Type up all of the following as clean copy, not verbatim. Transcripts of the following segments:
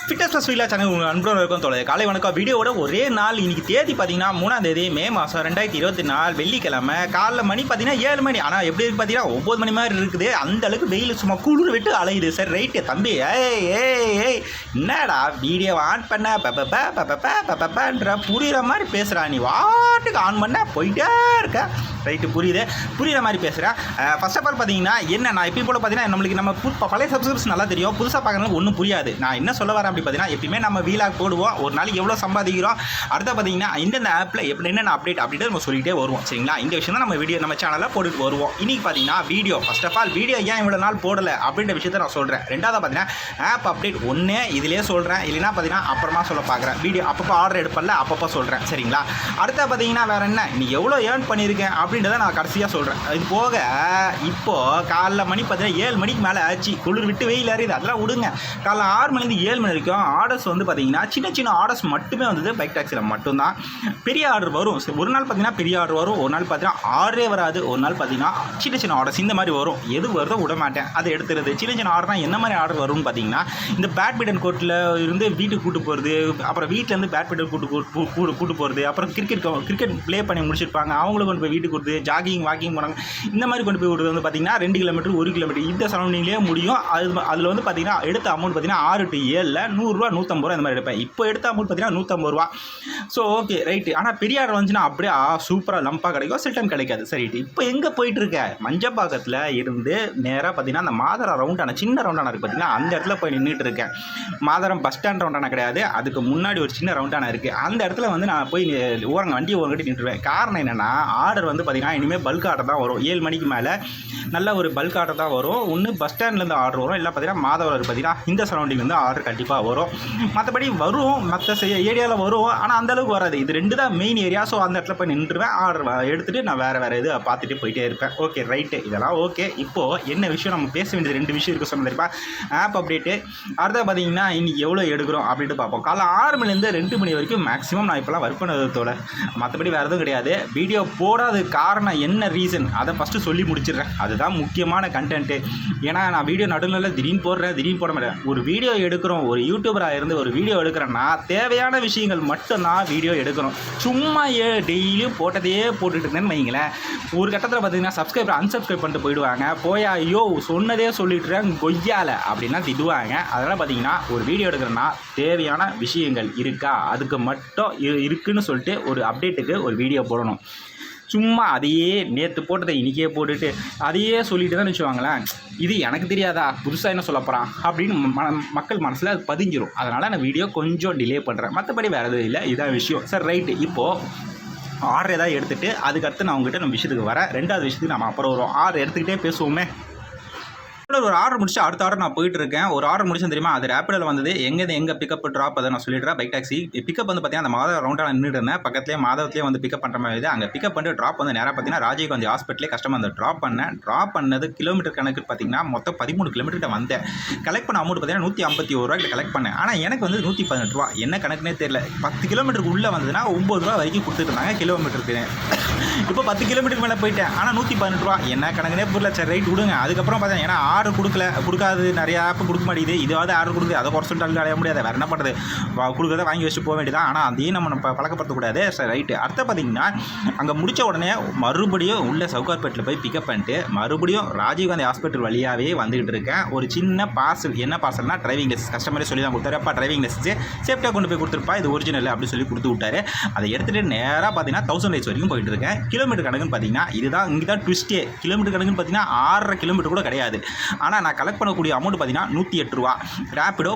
Fitness plus வீலா channel உங்கள் அன்புடன் இருக்கும் தோழர். காலை வணக்கம். வீடியோவோட ஒரே நாள் இன்னைக்கு தேதி பார்த்தீங்கன்னா 3ஆம் தேதி மே மாதம் 2024 வெள்ளிக்கிழமை. காலைல மணி பார்த்தீங்கன்னா 7 மணி. ஆனால் எப்படி இருக்கு பார்த்தீங்கன்னா 9 மணி மாதிரி இருக்குது. அந்த அளவுக்கு வெயில் சும்மா குளிர் விட்டு அலையுது. சரி ரைட்டு தம்பி, ஏய் என்னடா வீடியோ ஆன் பண்ண பப்பன்ற புரிகிற மாதிரி பேசுகிறா. நீ வாட்டுக்கு ஆன் பண்ண போயிட்டே இருக்க. ரைட்டு புரியுற மாதிரி பேசுகிறேன். ஃபர்ஸ்ட் ஆஃப் ஆல் பார்த்தீங்கன்னா என்ன, நான் எப்பயும் போல பார்த்தீங்கன்னா நம்மளுக்கு நம்ம பழைய சப்ஸ்கிரைபர்ஸ் நல்லா தெரியும், புதுசாக பார்க்குறதுக்கு ஒன்றும் புரியாது. நான் என்ன சொல்ல வரேன் அப்படி பார்த்தீங்கன்னா, எப்பயுமே நம்ம வீலாக் போடுவோம், ஒரு நாளைக்கு எவ்வளோ சம்பாதிக்கிறோம், அடுத்த பார்த்தீங்கன்னா இந்தந்த ஆப்பில் எப்படி என்னென்ன அப்படின்ட்டு நம்ம சொல்லிகிட்டே வருவோம். சரிங்களா, இந்த விஷயம் தான் நம்ம வீடியோ நம்ம சேனலில் போட்டுட்டு வருவோம். இன்றைக்கி பார்த்தீங்கன்னா video first of all video ஏன் இவ்வளோ நாள் போடலை அப்படின்ற விஷயத்தை நான் சொல்கிறேன். ரெண்டாவது பார்த்தீங்கன்னா ஆப் அப்டேட் ஒன்று இதிலே சொல்கிறேன், இல்லைன்னா பார்த்தீங்கன்னா அப்புறமா சொல்ல பார்க்குறேன். வீடியோ அப்பப்போ ஆர்டர் எடுப்பல அப்பப்போ சொல்கிறேன். சரிங்களா, அடுத்த பார்த்தீங்கன்னா வேறு என்ன, நீ எவ்வளோ ஏர்ன் பண்ணியிருக்கேன் அப்படின்றத நான் கடைசியாக சொல்கிறேன். இது போக இப்போது காலைல மணி பார்த்தீங்கன்னா 7 மணிக்கு மேலே ஆச்சு, குளிர் விட்டு வெயில் அறியுது, அதெல்லாம் விடுங்க. காலைல 6 மணிலேருந்து 7 மணி வரைக்கும் ஆர்டர்ஸ் வந்து பார்த்தீங்கன்னா சின்ன ஆர்டர்ஸ் மட்டுமே வந்தது. பைக் டாக்ஸியில் மட்டும்தான் பெரிய ஆர்டர் வரும். ஒரு நாள் பார்த்தீங்கன்னா பெரிய ஆர்டர் வரும், ஒரு நாள் பார்த்தீங்கன்னா ஆர்டரே வராது, ஒரு நாள் பார்த்தீங்கன்னா சின்ன ஆர்டர்ஸ் இந்த மாதிரி வரும். எது வருதோ விட மாட்டேன், அதை எடுத்துறது. சின்ன ஆர்டர்னா என்ன மாதிரி ஆர்டர் வரும்னு பார்த்தீங்கன்னா, இந்த பேட்மிண்டன் கோர்ட்டில் இருந்து வீட்டுக்கு கூட்டு போகிறது, அப்புறம் வீட்டிலேருந்து பேட்மிண்டன் கூட்டு போகிறது, அப்புறம் கிரிக்கெட் ப்ளே பண்ணி முடிச்சிருப்பாங்க, அவங்களுக்கு கொண்டு போய் வீட்டுக்கு கொடுத்து வாக்கிங் போனாங்க, இந்த மாதிரி கொண்டு போய் விடுறது வந்து பார்த்தீங்கன்னா 2 கிலோமீட்டர் 1 கிலோமீட்டர் இந்த சரௌண்டிங்லேயே முடியும். அதில் வந்து பார்த்தீங்கன்னா எடுத்த அமௌண்ட் பார்த்தீங்கன்னா 6 to 7 100 ரூபா 150 ரூபா இந்த மாதிரி எடுப்பேன். இப்போ எடுத்த அமௌண்ட் பார்த்தீங்கன்னா 150 ரூபா. So okay right. ஆனால் பெரிய ஆர்டர் வந்துச்சுன்னா அப்படியே சூப்பராக லம்பாக கிடைக்கும், சில டைம் கிடைக்காது. சரிட்டு இப்போ எங்கே போயிட்டுருக்க, மஞ்சப்பாக்கத்தில் இருந்து நேராக பார்த்தீங்கன்னா அந்த மாதரம் ரவுண்டான சின்ன ரவுண்டான இருக்குது பார்த்தீங்கன்னா, அந்த இடத்துல போய் நின்றுட்டு இருக்கேன். மாதரம் பஸ் ஸ்டாண்ட் ரவுண்டான கிடையாது, அதுக்கு முன்னாடி ஒரு சின்ன ரவுண்டான இருக்குது. அந்த இடத்துல வந்து நான் போய் வண்டியை ஓரங்கட்டி நின்றுவேன். காரணம் என்னென்னா, ஆர்டர் வந்து பார்த்தீங்கன்னா இனிமேல் பல்க் ஆர்டர் தான் வரும். 7 மணிக்கு மேலே நல்ல ஒரு பல்க் ஆர்டர் தான் வரும். ஒன்று பஸ் ஸ்டாண்ட்லேருந்து ஆர்டர் வரும், இல்லை பார்த்தீங்கன்னா மாதவர் பார்த்தீங்கன்னா இந்த சரௌண்டிங்லேருந்து ஆர்டர் கண்டிப்பாக வரும். மற்றபடி வரும், மற்ற ஏரியாவில் வரும், ஆனால் அந்தளவுக்கு வராது. இது 2 தான் மெயின் ஏரியா. ஸோ அந்த இடத்துல போய் நின்றுவேன், ஆர்டர் எடுத்துகிட்டு நான் வேறு இது பார்த்துட்டு போயிட்டே இருப்பேன். ஓகே ரைட்டு, இதெல்லாம் ஓகே. இப்போது என்ன விஷயம் நம்ம பேச வேண்டியது 2 விஷயம் இருக்குது சொன்ன தெரியுமா. ஆப் அப்டேட்டு, அடுத்த பார்த்தீங்கன்னா இன்றைக்கி எவ்வளோ எடுக்கிறோம் அப்படின்ட்டு பார்ப்போம். காலைல 6 மணிலேருந்து 2 மணி வரைக்கும் மேக்ஸிமம் நான் இப்போலாம் ஒர்க் பண்ணதோட, மற்றபடி வேறு எதுவும் கிடையாது. வீடியோ போடாத காரணம் என்ன ரீசன் அதை ஃபஸ்ட்டு சொல்லி முடிச்சிடுறேன். அதுதான் முக்கியமான கண்டென்ட்டு. ஏன்னா நான் வீடியோ நடுநிலை திடீர்னு போட மாட்டேன். ஒரு வீடியோ எடுக்கிறோம், ஒரு யூடியூபராக இருந்து ஒரு வீடியோ எடுக்கிறேன்னா தேவையான விஷயங்கள் மட்டும்தான் வீடியோ எடுக்கணும். சும்மா டெய்லியும் போட்டதையே போட்டுட்டு இருந்தேன்னு வைங்களேன், ஒரு கட்டத்தில் பார்த்தீங்கன்னா சப்ஸ்கிரைபர் அன்சப்ஸ்கிரைப் பண்ணிட்டு போயிடுவாங்க. போயா ஐயோ சொன்னதே சொல்லிட்டுறேன் கொய்யால அப்படின்னா திடுவாங்க. அதெல்லாம் பார்த்தீங்கன்னா ஒரு வீடியோ எடுக்கிறேன்னா தேவையான விஷயங்கள் இருக்கா, அதுக்கு மட்டும் இருக்குன்னு சொல்லிட்டு ஒரு அப்டேட்டுக்கு ஒரு வீடியோ போடணும். சும்மா அதையே நேற்று போட்டதை இன்றைக்கே போட்டுட்டு அதையே சொல்லிட்டு தான் வச்சுவாங்களேன், இது எனக்கு தெரியாதா புதுசாக என்ன சொல்ல போகிறான் அப்படின்னு மக்கள் மனசில் அது பதிஞ்சிரும். அதனால் நான் வீடியோ கொஞ்சம் டிலே பண்ணுறேன், மற்றபடி வேறு எதுவும் இல்லை. இதான் விஷயம். சரி ரைட்டு. இப்போது ஆர்டர் ஏதாவது எடுத்துகிட்டு அதுக்கடுத்து நான் உங்கள்கிட்ட நம்ம விஷயத்துக்கு வரேன். 2வது விஷயத்துக்கு நம்ம அப்புறம் வரும். ஆர்டர் எடுத்துக்கிட்டே பேசுவோமே. ஒரு ஆர்டர் முடிச்சு அடுத்த ஆர்டர் நான் போயிட்டு இருக்கேன். ஒரு ஆர்டர் முடிச்சு தெரியுமா, அது ரேப்பிடில் வந்தது. எங்கே பிக்கப் ட்ராப் அதை நான் சொல்லிடுறேன். பைக் டாக்ஸி பிக்கப் வந்து பார்த்தீங்கன்னா அந்த மாதவ ரவுண்டாக நின்றுட்டு இருந்தேன். பக்கத்துலேயே மாதவத்துலேயே வந்து பிக்கப் பண்ணுற மாதிரி. அங்கே பிக்கப் பண்ணிட்டு ட்ராப் வந்து நேராக பார்த்தீங்கன்னா ராஜீவ் காந்தி ஹாஸ்பிட்டலே கஷ்டமாக அந்த ட்ராப் பண்ணது கிலோமீட்டர் கணக்கு பார்த்தீங்கன்னா மொத்தம் 13 கிலோமீட்டர் வந்தேன். கலெக்ட் பண்ண அமௌண்ட் பார்த்தீங்கன்னா 151 ரூபாய்க்கு கலெக்ட் பண்ணேன். ஆனால் எனக்கு வந்து 118 ரூபா என்ன கணக்குனே தெரியல. 10 கிலோமீட்டருக்கு உள்ளே வந்ததுன்னா 9 ரூபா வரைக்கும் கொடுத்துருந்தாங்க கிலோமீட்டருக்கு. இப்போ 10 கிலோமீட்டருக்கு மேலே போயிட்டேன், ஆனால் 118 ரூபா என்ன கணக்குனே புரியல. சரி ரைட் விடுங்க. அதுக்கப்புறம் பார்த்தீங்கன்னா ஏன்னா ஆர்டர் கொடுக்காது, நிறைய ஆப் கொடுக்க மாட்டேங்குது. இதாவது ஆர்டர் கொடுக்குது, அதை குறை சொல்லிட்டு அடைய முடியாது, வேறு என்ன பண்ணுறது, கொடுக்குறத வாங்கி வச்சுட்டு போக வேண்டியதான். ஆனால் அதையும் நம்ம பழக்கப்படுத்தக்கூடாது. சரி ரைட்டு. அடுத்த பார்த்தீங்கன்னா அங்கே முடித்த உடனே மறுபடியும் உள்ள சவுகார்பேட்டில் போய் பிக்கப் பண்ணிட்டு மறுபடியும் ராஜீவ்காந்தி ஹாஸ்பிட்டல் வழியாகவே வந்துகிட்டு இருக்கேன். ஒரு சின்ன பார்சல். என்ன பார்சல்னா டிரைவிங் லைசன்ஸ். கஸ்டமரே சொல்லி தான் கொடுத்தாரு, அப்பா டிரைவிங் லைசன்ஸ் சேஃப்டியாக கொண்டு போய் கொடுத்துருப்பா, இது ஒரிஜினல் அப்படின்னு சொல்லி கொடுத்து விட்டாரு. அதை எடுத்துகிட்டு நேராக பார்த்தீங்கன்னா 1000 லைட்ஸ் வரைக்கும் போயிட்டு இருக்கேன். கிலோமீட்டர் கணக்குன்னு பார்த்தீங்கன்னா இதுதான் இங்கே தான் ட்விஸ்ட்டே. கிலோமீட்டர் கணக்குன்னு பார்த்தீங்கன்னா 6.5 கிலோமீட்டர் கூட கிடையாது. ஆனால் நான் கலெக்ட் பண்ணக்கூடிய அமௌண்ட் பார்த்தீங்கன்னா 108 ரூபா. ரேப்பிடோ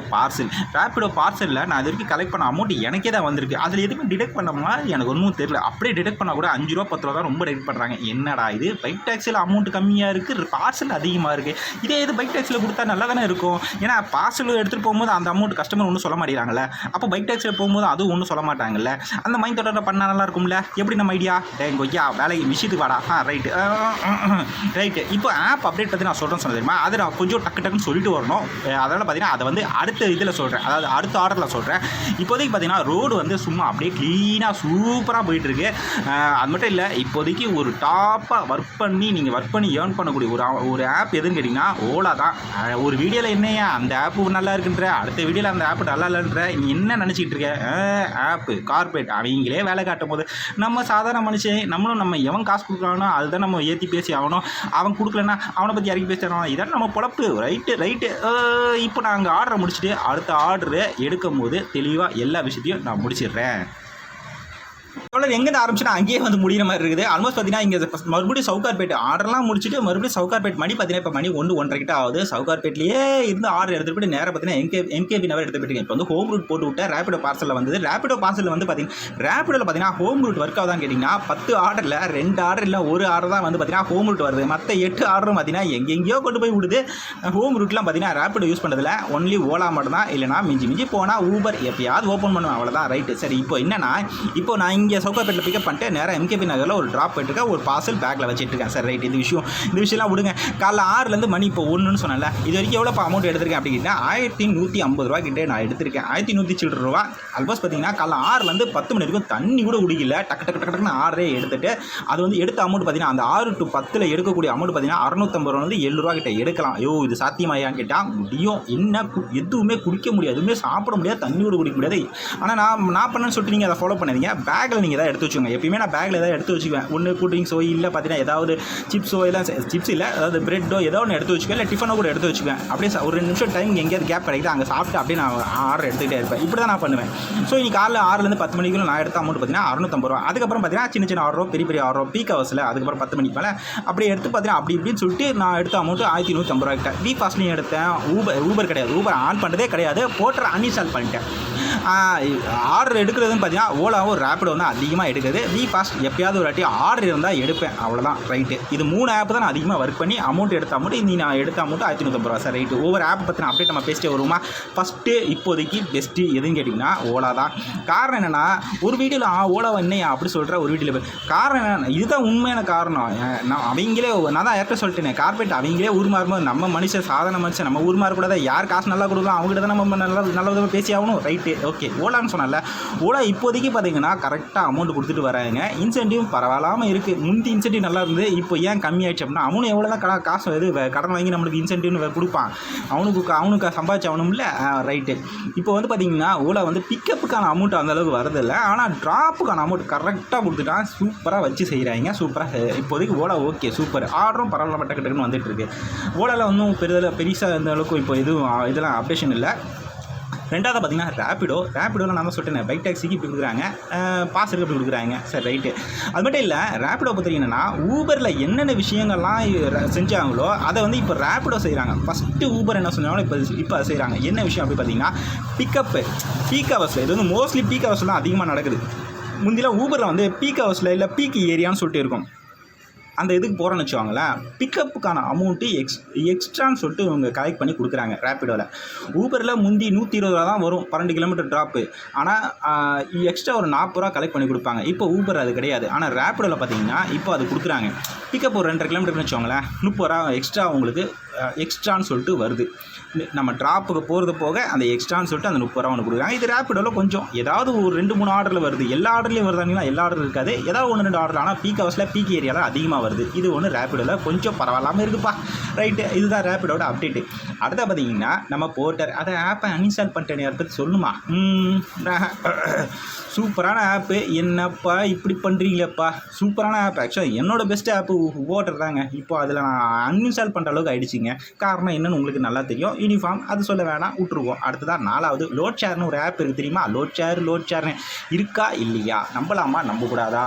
பார்சலில் நான் இது வரைக்கும் கலெக்ட் பண்ண அமௌண்ட் எனக்கே தான் வந்திருக்கு. அதில் எதுவுமே டிடெக்ட் பண்ண மாதிரி எனக்கு ஒன்றும் தெரியல. அப்படியே டிடெக்ட் பண்ணால் கூட 5 ரூபா 10 ரூபா தான் ரொம்ப டிடெக்ட் பண்ணுறாங்க. என்னடா இது, பைக் டாக்ஸியில் அமௌண்ட் கம்மியாக இருக்குது, பார்சல் அதிகமாக இருக்குது. இதே இது பைக் டாக்ஸியில் கொடுத்தா நல்லா தானே இருக்கும். ஏன்னா பார்சல் எடுத்துகிட்டு போகும்போது அந்த அமௌண்ட் கஸ்டமர் ஒன்றும் சொல்ல மாட்டேங்கிறாங்களே, அப்போ பைக் டாக்ஸியில் போகும்போது அதுவும் ஒன்றும் சொல்ல மாட்டாங்கல்ல. அந்த மைண்ட் தொடர்ந்து பண்ணால் நல்லா இருக்கும்ல. எப்படி நம்ம ஐடியா கொய்யா ஓகே வேலைக்கு விஷயத்துக்கு வாடா ரைட்டு ரைட்டு. இப்போ ஆப் அப்டேட் பற்றி நான் சொல்கிறேன் தெரியுமா, அதை நான் கொஞ்சம் டக்குன்னு சொல்லிட்டு வரணும். அதனால் பார்த்தீங்கன்னா அதை வந்து அடுத்த இதில் சொல்கிறேன், அதாவது அடுத்த ஆர்டரில் சொல்கிறேன். இப்போதைக்கு பார்த்தீங்கன்னா ரோடு வந்து சும்மா அப்படியே க்ளீனாக சூப்பராக போயிட்டுருக்கு. அது மட்டும் இல்லை, இப்போதைக்கு ஒரு டாப்பாக ஒர்க் பண்ணி ஏர்ன் பண்ணக்கூடிய ஒரு ஆப் எதுன்னு கேட்டிங்கன்னா ஓலா தான். ஒரு வீடியோவில் என்னையா அந்த ஆப்பு நல்லா இருக்குன்ற, அடுத்த வீடியோவில் அந்த ஆப்பு நல்லா இல்லைன்ற, நீ என்ன நினச்சிக்கிட்டு இருக்க? ஆப்பு கார்பரேட் அவங்களே வேலை காட்டும் போது நம்ம சாதாரண மனுஷன் நம்மளும் நம்ம எவன் காசு கொடுக்குறானோ அதுதான் நம்ம ஏற்றி பேசி ஆகணும். அவன் கொடுக்கலன்னா அவனை பற்றி இறக்கி பேசுகிறான். இதான் நம்ம பொழப்பு. ரைட்டு. இப்போ நான் அங்கே ஆர்டரை முடிச்சுட்டு அடுத்த ஆர்டரை எடுக்கும் போது தெளிவாக எல்லா விஷயத்தையும் நான் முடிச்சிடுறேன். எங்கேருந்து ஆரம்பிச்சுன்னா அங்கேயே வந்து முடிகிற மாதிரி இருக்குது. ஆல்மோஸ்ட் பார்த்தீங்கன்னா இங்கே மறுபடியும் சவுகார்பேட் ஆர்டர்லாம் முடிச்சுட்டு மறுபடியும் சவுகார்பேட் மணி பார்த்தீங்கன்னா இப்போ மணி 1-1:30 கிட்ட ஆகுது. சவுகார்பேட்லேயே இருந்து ஆர்டர் எடுத்துகிட்டு போய்ட்டு நேராக பார்த்தீங்கன்னா எம்கேபி நவர் எடுத்து போயிட்டு இப்போ வந்து ஹோம் ரூட் போட்டு விட்டேன். ரேபிடோ பார்சலில் வந்தது. ரேபிடோ பார்சலில் வந்து பார்த்தீங்கன்னா ரேபிடோவில் பார்த்தீங்கன்னா ஹோம் ரூட் ஒர்க் ஆகுதான்னு கேட்டிங்கன்னா 10 ஆர்டரில் 2 ஆர்டர் இல்லை 1 ஆர்டர் தான் வந்து பார்த்தீங்கன்னா ஹோம் ரூட் வருது. மற்ற 8 ஆர்டரும் பார்த்தீங்கன்னா எங்கெங்கேயோ கொண்டு போய் விடுது. ஹோம் ரூட்லாம் பார்த்தீங்கன்னா ரேபிடோ யூஸ் பண்ணுறதுல ஒன்லி ஓலா மட்டும் தான். இல்லைனா மிஞ்சி போனால் ஊபர் எப்பயாவது ஓப்பன் பண்ணுவேன், அவ்வளோதான். ரைட்டு. சரி, இப்போ என்னன்னா இப்போ நான் இங்கே சவுகார்பேட்டில் பிக்கப் பண்ணிட்டு நேராக எம்கேபி நகரில் ஒரு ட்ராப் போயிட்டுருக்கேன். ஒரு பார்சல் பேக்கில் வச்சுட்டுருக்கேன். Sir right. இந்த விஷயம்லாம் விடுங்க. காலைல 6லேருந்து மணி இப்போ 1ன்னு சொன்னல. இது வரைக்கும் எவ்வளோ அமௌண்ட் எடுத்திருக்கேன் அப்படின்னா 1150 ரூபா கிட்டே நான் எடுத்திருக்கேன். 1100 சில்லற ரூபா. ஆல்மோஸ்ட் பார்த்தீங்கன்னா காலைல 6லேருந்து 10 மணி வரைக்கும் தண்ணி கூட குடிக்கல. டக்குன்னு ஆர்டரே எடுத்துட்டு அது வந்து எடுத்த அமௌண்ட் பார்த்தீங்கன்னா அந்த 6 to 10 எடுக்கக்கூடிய அமௌண்ட் பார்த்தீங்கன்னா 650 ரூபா வந்து 7 ரூபா கிட்ட எடுக்கலாம். இது சாத்தியமாயான்னு கேட்டால் முடியும். என்ன எதுவுமே குடிக்க முடியாது, எதுவுமே சாப்பிட முடியாது, தண்ணி கூட குடிக்க முடியாது. ஆனால் நான் பண்ணேன்னு சொல்லிட்டு நீங்கள் அதை ஃபாலோ பண்ணாதீங்க. பேக்கில் நீங்கள் எதாவது எடுத்து வச்சுக்கோங்க. எப்பயுமே நான் பேக்கில் ஏதாவது எடுத்து வச்சுக்குவேன். ஒன்று கூல் ட்ரிங்க்ஸோ இல்லை பார்த்தீங்கன்னா ஏதாவது சிப்ஸோ இல்லை சிப்ஸ் இல்லை அதாவது பிரெட்டோ ஏதோ ஒன்று எடுத்து வச்சுக்குவேன். இல்லை டிஃபனோ கூட எடுத்து வச்சுக்குவேன். அப்படியே ஒரு 2 நிமிஷம் டைம் எங்கேயாவது கேப் கிடைக்குது அங்கே சாப்பிட்டு அப்படியே நான் ஆர்டர் எடுத்துக்கிட்டே இருப்பேன். இப்படி தான் நான் பண்ணுவேன். ஸோ இன்னைக்கு காலைல 6லேருந்து 10 மணிக்குள்ள நான் எடுத்த அமௌண்ட் பார்த்தீங்கன்னா 650 ரூபா. அதுக்கப்புறம் பார்த்தீங்கன்னா சின்ன ஆர்டரோ பெரிய ஆர்டரோ பீக் ஹவர்ஸில் அதுக்கப்புறம் 10 மணிக்கு மேலே அப்படியே எடுத்து பார்த்தீங்கன்னா அப்படி இப்படின்னு சொல்லிட்டு நான் எடுத்த அமௌண்ட் 1150 ரூபா கிட்ட. வி ஃபாஸ்ட்லையும் எடுத்தேன். ஊபர் கிடையாது, ஊபர் ஆன் பண்ணுறதே கிடையாது, போட்டர் அன்இன்ஸ்டால் பண்ணிட்டேன். ஆர்டர் எடுக்கிறதுன்னு பார்த்தீங்கன்னா ஓலாவும் ரேபிடோ வந்து அதிகமாக எடுக்குது. வி ஃபாஸ்ட் எப்பயாவது ஒரு வாட்டி ஆர்டர் இருந்தால் எடுப்பேன், அவ்வளோதான். ரைட்டு. இது 3 ஆப் தான் நான் அதிகமாக ஒர்க் பண்ணி அமௌண்ட் எடுத்த அமௌண்ட் இன்னைக்கு நான் எடுத்த அமௌண்ட் 1150 ரூபா. Sir right. ஒவ்வொரு ஆப் பற்றின அப்டேட் நம்ம பேசிட்டே வருமா. ஃபஸ்ட்டு இப்போதைக்கு பெஸ்ட்டு எதுன்னு கேட்டிங்கன்னா ஓலா தான். காரணம் என்னென்னா ஒரு வீடியோவில் ஓலாவை என்னையா அப்படி சொல்கிற ஒரு வீடியோவில் காரணம் என்ன, இதுதான் உண்மையான காரணம். அவங்களே நான் தான் ஏற்ற சொல்லிட்டேனே, கார்பரேட் அவங்களே உருமாறும்போது நம்ம மனுஷன் சாதாரண மனுஷன் நம்ம உருமாறக்கூடாது. யார் காசு நல்லா கொடுக்கலாம் அவங்ககிட்ட தான் நம்ம நல்ல விதமாக பேசி ஆகணும். ரைட்டு. ஓகே. ஓலான்னு சொன்னால ஓலா இப்போதைக்கு பார்த்தீங்கன்னா கரெக்டாக அமௌண்ட் கொடுத்துட்டு வராங்க. இன்சென்டிவ் பரவாயில்லாமல் இருக்குது. முந்தி இன்சென்டிவ் நல்லா இருந்தது, இப்போ ஏன் கம்மியாயிடுச்சு அப்படின்னா அவனும் எவ்வளோ தான் காசு கடன் வாங்கி நம்மளுக்கு இன்சென்டிவ்னு கொடுப்பான். அவனுக்கு சம்பாதிச்சவனும் இல்லை. ரைட்டு. இப்போ வந்து பார்த்தீங்கன்னா ஓலா வந்து பிக்கப்புக்கான அமௌண்ட் அந்தளவுக்கு வரதில்லை, ஆனால் ட்ராப்புக்கான அமௌண்ட் கரெக்டாக கொடுத்துட்டான். சூப்பராக வச்சு செய்கிறாங்க. சூப்பராக இப்போதைக்கு ஓலா ஓகே சூப்பர். ஆர்டரும் பரவாயில்ல டக்குன்னு வந்துட்டு இருக்கு. ஓலாவில் ஒன்றும் பெருசாக இந்த அளவுக்கு இப்போ இதெல்லாம் அப்டேஷன் இல்லை. ரெண்டாவது பார்த்தீங்கன்னா ரேபிடோவில் நான் தான் சொல்லிட்டேன், பைக் டாக்ஸிக்கு இப்படி கொடுக்குறாங்க, பாஸ் இருக்கு இப்படி கொடுக்குறாங்க. சரி ரைட்டு. அது மட்டும் இல்லை, ரேபிடோ பார்த்தீங்கன்னா ஊபரில் என்னென்ன விஷயங்கள்லாம் செஞ்சாங்களோ அதை வந்து இப்போ ரேபிடோ செய்கிறாங்க. ஃபஸ்ட்டு ஊபர் என்ன செஞ்சாங்களோ இப்போ அதை செய்கிறாங்க. என்ன விஷயம் அப்படி பார்த்தீங்கன்னா பிக்கப்பு பீக் ஹவர்ஸில். இது வந்து மோஸ்ட்லி பீக் ஹவர்ஸில் தான் அதிகமாக நடக்குது. முந்திலாம் ஊபரில் வந்து பீக் ஹவர்ஸில் இல்லை பீக் ஏரியான்னு சொல்லிட்டு இருக்கும். அந்த இதுக்கு போகிறோன்னு வச்சுவாங்களேன், பிக்கப்புக்கான அமௌண்ட்டு எக்ஸ்ட்ரான்னு சொல்லிட்டு இவங்க கலெக்ட் பண்ணி கொடுக்குறாங்க ரேபிடோவில். ஊபரில் முந்தி 120 ரூபா தான் வரும் 12 கிலோமீட்டர் ட்ராப்பு. ஆனால் எக்ஸ்ட்ரா ஒரு 40 ரூபா கலெக்ட் பண்ணி கொடுப்பாங்க. இப்போ ஊபர் அது கிடையாது. ஆனால் ரேபிடோவில் பார்த்தீங்கன்னா இப்போ அது கொடுக்குறாங்க. பிக்கப் ஒரு 2.5 கிலோமீட்டர்னு வச்சுவாங்களேன், 30 ரூபா எக்ஸ்ட்ரா உங்களுக்கு எக்ஸ்ட்ரான்னு சொல்லிட்டு வருது. நம்ம ட்ராப்புக்கு போகிறது போக அந்த எக்ஸ்ட்ரான்னு சொல்லிட்டு அந்த 30 ரூபா ஒன்று கொடுக்குறாங்க. இது ரேபிடோவில் கொஞ்சம் ஏதாவது ஒரு 2-3 ஆர்டரில் வருது. எல்லா ஆர்டர்லையும் வருதாங்கன்னா எல்லா ஆர்டர் இருக்காது, ஏதாவது 1-2 ஆர்டர். ஆனால் பீக் ஹவர்ஸில் பீக் ஏரியாவில் அதிகமாக வருது. இது ஒன்று ரேபிடோவில் கொஞ்சம் பரவாயில்லாமல் இருக்குப்பா. ரைட்டு. இதுதான் ரேபிடோட அப்டேட்டு. அடுத்த பார்த்தீங்கன்னா நம்ம போர்ட்டர் அதை ஆப்பை அன்இன்ஸ்டால் பண்ணிட்டேன். யாரை பற்றி சொல்லணுமா? சூப்பரான ஆப்பு. என்னப்பா இப்படி பண்ணுறீங்களேப்பா. சூப்பரான ஆப். ஆக்சுவலாக என்னோட பெஸ்ட் ஆப்பு போர்ட்டர் தாங்க. இப்போ அதில் நான் அன்இன்ஸ்டால் பண்ணுற அளவுக்கு ஆகிடுச்சிங்க. காரணம் என்னன்னு உங்களுக்கு நல்லா தெரியும். யூனிஃபார்ம் அது சொல்ல வேணாம், விட்டுருவோம். அடுத்ததான் 4வது லோட் ஷேர்னு ஒரு ஆப் இருக்குது தெரியுமா? லோட் ஷேர்னு இருக்கா இல்லையா, நம்பலாமா நம்பக்கூடாதா,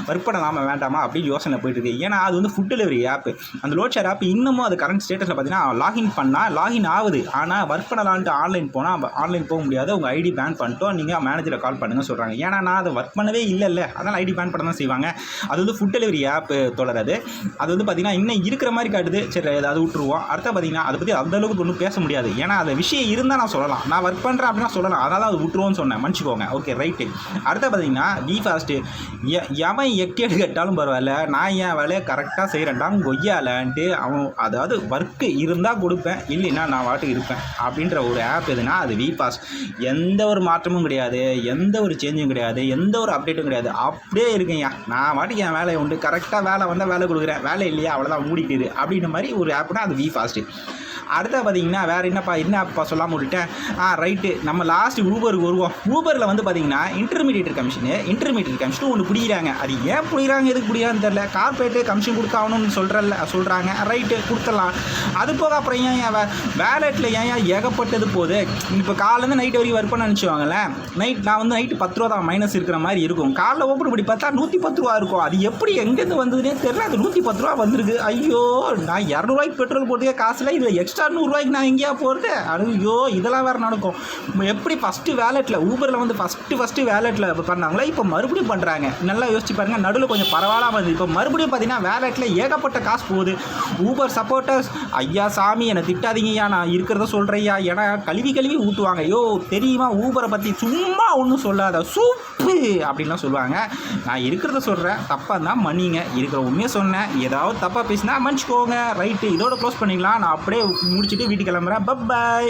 ஒர்க் பண்ணலாமா வேண்டாமா அப்படின்னு யோசனை போயிட்டு இருக்கு. ஏன்னா அது வந்து ஃபுட் டெலிவரி ஆப். அந்த லோட் ஷேர் ஆப் இன்னமும் அது கரண்ட் ஸ்டேட்டஸில் பார்த்தீங்கன்னா லாகின் பண்ணால் லாகின் ஆகுது. ஆனால் ஒர்க் பண்ணலான்ட்டு ஆன்லைன் போனால் ஆன்லைன் போக முடியாது. உங்கள் ஐடி பேன் பண்ணிட்டோம், நீங்கள் மேனேஜரை கால் பண்ணுங்க சொல்கிறாங்க. ஏன்னா நான் அதை ஒர்க் பண்ணவே இல்லை, அதனால் ஐடி பேன் பண்ண தான் செய்வாங்க. அது வந்து ஃபுட் டெலிவரி ஆப் தொடராது. அது வந்து பார்த்தீங்கன்னா இன்னும் இருக்கிற மாதிரி காட்டுது. சரி அதை விட்டுருவோம். அடுத்து பார்த்தீங்கன்னா அதை பற்றி அந்தளவுக்கு ஒன்றும் பேச முடியாது. ஏன்னா அந்த விஷயம் இருந்தால் நான் சொல்லலாம், நான் ஒர்க் பண்ணுறேன் அப்படின்னா சொல்லலாம், அதனால் அது விட்டுருவோன்னு சொன்னேன், மன்னிச்சிக்கோங்க. Okay right. அடுத்து பார்த்தீங்கன்னா வி ஃபாஸ்ட்டு எவன் எக்கேடு கேட்டாலும் பரவாயில்ல, நான் என் வேலையை கரெக்டாக செய்கிறேன்டாங்க கொய்யாலன்ட்டு அவன், அதாவது ஒர்க்கு இருந்தால் கொடுப்பேன், இல்லைன்னா நான் வாட்டுக்கு இருப்பேன் அப்படின்ற ஒரு ஆப் எதுனா அது வி ஃபாஸ்ட். எந்த ஒரு மாற்றமும் கிடையாது, எந்த ஒரு சேஞ்சும் கிடையாது, எந்த ஒரு அப்டேட்டும் கிடையாது, அப்படியே இருக்குங்க. நான் வாட்டுக்கு என் வேலையை உண்டு, கரெக்டாக வேலை வந்தால் வேலை கொடுக்குறேன், வேலை இல்லையா அவ்வளோதான் மூடிக்குது அப்படின்ற மாதிரி ஒரு ஆப்னா அது வி ஃபாஸ்ட்டு. அடுத்த பார்த்தீங்கன்னா வேறு என்ன ஆப்பா சொல்லாமல் விட்டுட்டேன். ரைட்டு, நம்ம லாஸ்ட்டு ஊபருக்கு வருவோம். ஊபரில் வந்து பார்த்தீங்கன்னா இன்டர்மீடியேட் கமிஷன் ஒன்று பிடிக்கிறாங்க. அது ஏன் பிடிக்கிறாங்க, எதுக்கு பிடிக்கிறான்னு தெரில. கார்பரேட்டு கமிஷன் கொடுத்தாகணும்னு சொல்கிறாங்க. ரைட்டு கொடுத்துடலாம். அது போக அப்புறம் ஏன் வேலெட்டில் ஏன் ஏகப்பட்டது போகுது. இப்போ காலேருந்து நைட்டு வரைக்கும் ஒர்க் பண்ண நினச்சிவாங்களேன். நான் வந்து நைட்டு 10 ரூபா தான் மைனஸ் இருக்கிற மாதிரி இருக்கும். காலைல ஓப்பன் பண்ணி பார்த்தா 110 ரூபா இருக்கும். அது எப்படி எங்கேருந்து வந்ததுன்னே தெரியல. அது 110 ரூபா வந்திருக்கு. ஐயோ, நான் 200 ரூபாய்க்கு பெட்ரோல் போட்டுக்க காசில் இதில் எக்ஸ்ட்ரா 100 ரூபாய்க்கு நான் எங்கேயா போகிறது. ஐயோ, இதெல்லாம் வேறு நடக்கும். எப்படி ஃபஸ்ட்டு வேலெட்டில் ஊபரில் வந்து ஃபஸ்ட்டு வேலெட்டில் பண்ணாங்களே, இப்போ மறுபடியும் பண்ணுறாங்க. நல்லா யோசிச்சு பாருங்கள். நடுவில் கொஞ்சம் பரவாயில்லாமல் இருந்தது, இப்போ மறுபடியும் பார்த்தீங்கன்னா வேலெட்டில் ஏகப்பட்ட காசு போகுது. ஊபர் சப்போர்ட்டர்ஸ் ஐயா சாமி என்னை திட்டாதீங்கய்யா, நான் இருக்கிறத சொல்கிறேயா. ஏன்னா கழுவி ஊட்டுவாங்க. ஐயோ தெரியுமா, ஊபரை பற்றி சும்மா ஒன்றும் சொல்லாத, சூப்பு அப்படின்லாம் சொல்லுவாங்க. நான் இருக்கிறத சொல்கிறேன், தப்பாக தான் மன்னிங்க. இருக்கிற உண்மையை சொன்னேன், ஏதாவது தப்பாக பேசினா மன்னிச்சிக்கோங்க. ரைட்டு, இதோட க்ளோஸ் பண்ணிக்கலாம். நான் அப்படியே முடிச்சுட்டு வீட்டுக்கு கிளம்புறேன். பை.